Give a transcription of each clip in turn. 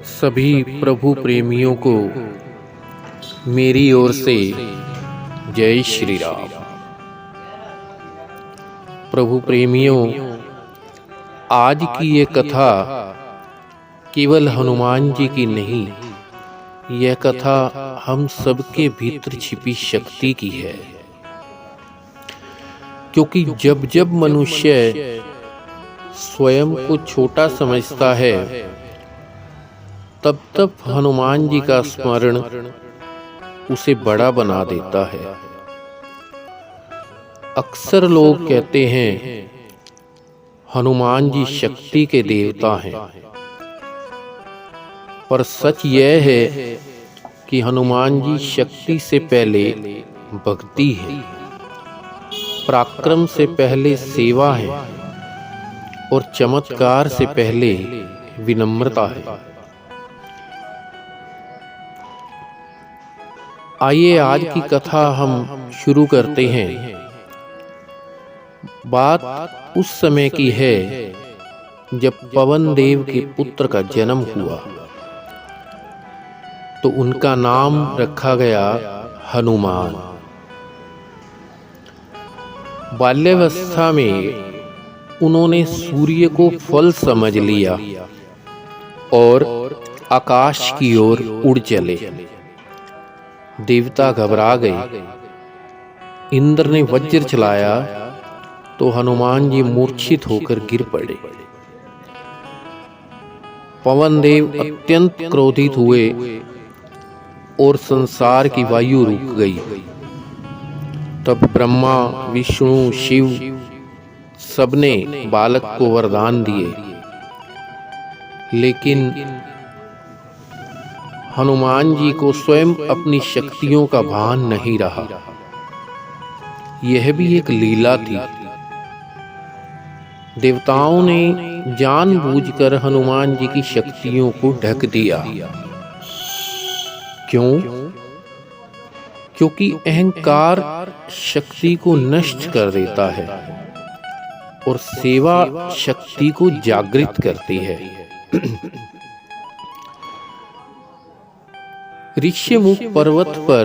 सभी प्रभु प्रेमियों को मेरी ओर से जय श्री राम। प्रभु प्रेमियों, आज की ये कथा केवल हनुमान जी की नहीं, यह कथा हम सबके भीतर छिपी शक्ति की है। क्योंकि जब जब मनुष्य स्वयं को छोटा समझता है, तब तब हनुमान जी का स्मरण उसे बड़ा बना देता है। अक्सर लोग कहते हैं हनुमान जी शक्ति के देवता हैं, पर सच यह है कि हनुमान जी शक्ति से पहले भक्ति है, पराक्रम से पहले सेवा है और चमत्कार से पहले विनम्रता है। आइए आज की कथा हम शुरू करते हैं। बात उस समय की है जब पवन देव के पुत्र का जन्म हुआ, तो उनका नाम रखा गया हनुमान। बाल्यावस्था में उन्होंने सूर्य को फल समझ लिया और आकाश की ओर उड़ चले। देवता घबरा गए। इंद्र ने वज्र चलाया तो हनुमान जी मूर्छित होकर गिर पड़े। पवन देव अत्यंत क्रोधित हुए और संसार की वायु रुक गई। तब ब्रह्मा, विष्णु, शिव सबने बालक को वरदान दिए, लेकिन हनुमान जी को स्वयं अपनी शक्तियों का भान नहीं रहा। यह भी एक लीला थी। देवताओं ने जानबूझकर हनुमान जी की शक्तियों को ढक दिया। क्यों? क्योंकि अहंकार शक्ति को नष्ट कर देता है और सेवा शक्ति को जागृत करती है। ऋष्यमुख पर्वत पर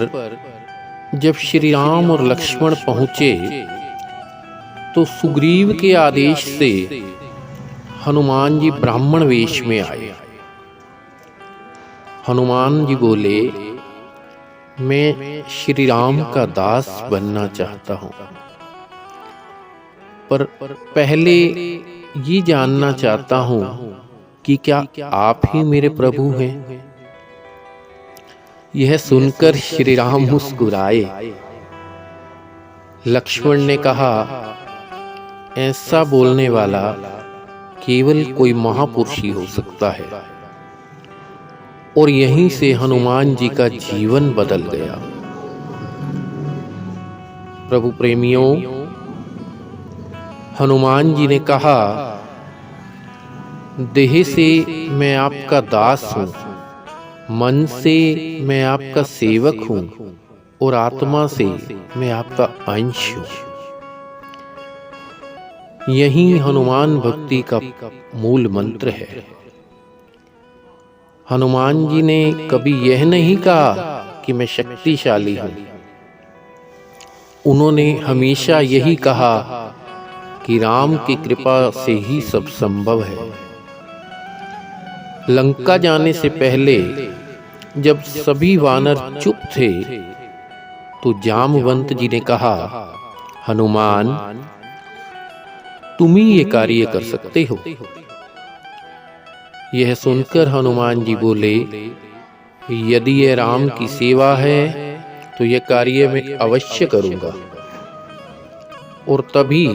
जब श्री राम और लक्ष्मण पहुंचे, तो सुग्रीव के आदेश से हनुमान जी ब्राह्मण वेश में आए। हनुमान जी बोले, मैं श्री राम का दास बनना चाहता हूं, पर पहले ये जानना चाहता हूं कि क्या आप ही मेरे प्रभु हैं? यह सुनकर श्री राम मुस्कुराए। लक्ष्मण ने कहा, ऐसा बोलने वाला केवल कोई महापुरुष ही हो सकता है। और यहीं से हनुमान जी का जीवन बदल गया। प्रभु प्रेमियों, हनुमान जी ने कहा, देह से मैं आपका दास हूं, मन से मैं आपका सेवक हूं और आत्मा से मैं आपका अंश हूं। यही हनुमान भक्ति का मूल मंत्र है। हनुमान जी ने कभी यह नहीं कहा कि मैं शक्तिशाली हूं। उन्होंने हमेशा यही कहा कि राम की कृपा से ही सब संभव है। लंका जाने से पहले जब सभी वानर चुप थे, तो जामवंत जी ने कहा, हनुमान, तुम ही ये कार्य कर सकते हो। यह सुनकर हनुमान जी बोले, यदि यह राम की सेवा है तो यह कार्य मैं अवश्य करूंगा। और तभी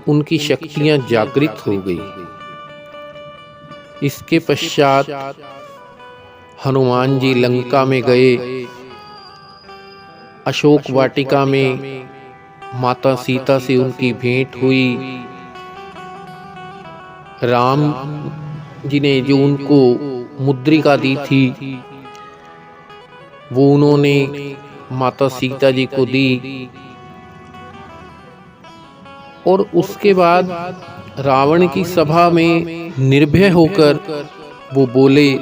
उनकी शक्तियां जागृत हो गई। इसके पश्चात हनुमान जी लंका में गए। अशोक वाटिका में माता सीता से उनकी भेंट हुई। राम जी ने जो उनको मुद्रिका दी थी, वो उन्होंने माता सीता जी को दी। और उसके बाद रावण की सभा में निर्भय होकर वो बोले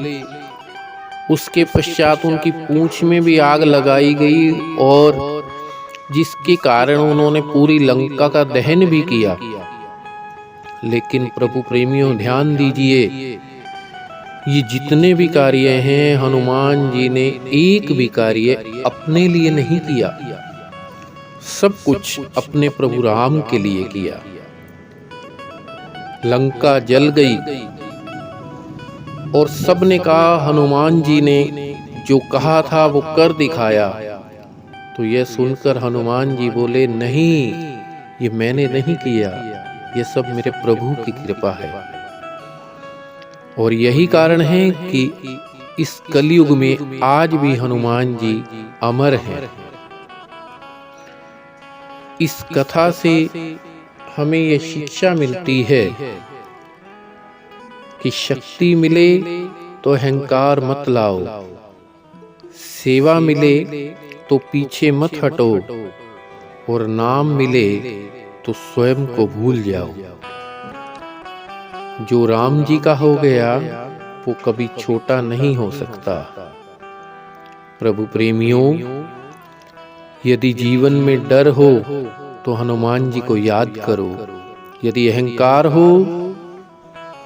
उसके पश्चात उनकी पूंछ में भी आग लगाई गई और जिसके कारण उन्होंने पूरी लंका का दहन भी किया। लेकिन प्रभु प्रेमियों, ध्यान दीजिए, ये जितने भी कार्य हैं, हनुमान जी ने एक भी कार्य अपने लिए नहीं किया, सब कुछ अपने प्रभु राम के लिए किया। लंका जल गई और सबने कहा हनुमान जी ने जो कहा था वो कर दिखाया। तो यह सुनकर हनुमान जी बोले, नहीं, ये मैंने नहीं किया, ये सब मेरे प्रभु की कृपा है। और यही कारण है कि इस कलयुग में आज भी हनुमान जी अमर हैं। इस कथा से हमें यह शिक्षा मिलती है कि शक्ति मिले तो अहंकार मत लाओ, सेवा मिले तो पीछे मत हटो, और नाम मिले तो स्वयं को भूल जाओ। जो राम जी का हो गया वो कभी छोटा नहीं हो सकता। प्रभु प्रेमियों, यदि जीवन में डर हो तो हनुमान जी को याद करो, यदि अहंकार हो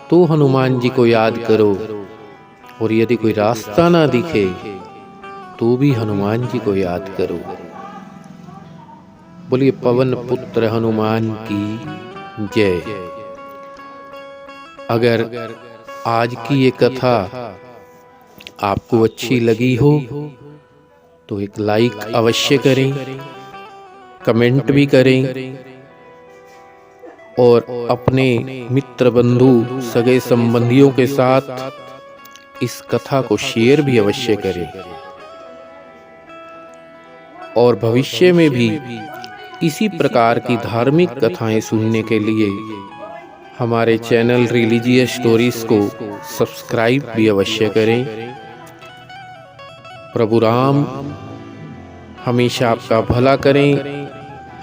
तो हनुमान जी को याद करो, और यदि कोई रास्ता ना दिखे तो भी हनुमान जी को याद करो। बोलिए पवन पुत्र हनुमान की जय। अगर आज की ये कथा आपको अच्छी लगी हो तो एक लाइक अवश्य करें, कमेंट भी करें, और अपने मित्र बंधु सगे संबंधियों के साथ इस कथा को शेयर भी अवश्य करें। और भविष्य में भी इसी प्रकार की धार्मिक कथाएं सुनने के लिए हमारे चैनल रिलीजियस स्टोरीज को सब्सक्राइब भी अवश्य करें। प्रभु राम हमेशा आपका भला करें।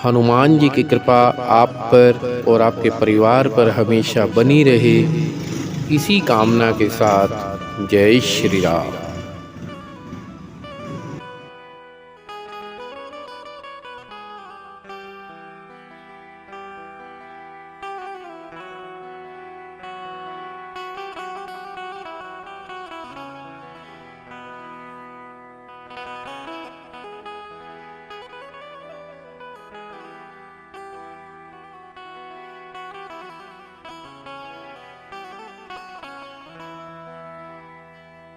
हनुमान जी की कृपा आप पर और आपके परिवार पर हमेशा बनी रहे, इसी कामना के साथ जय श्री राम।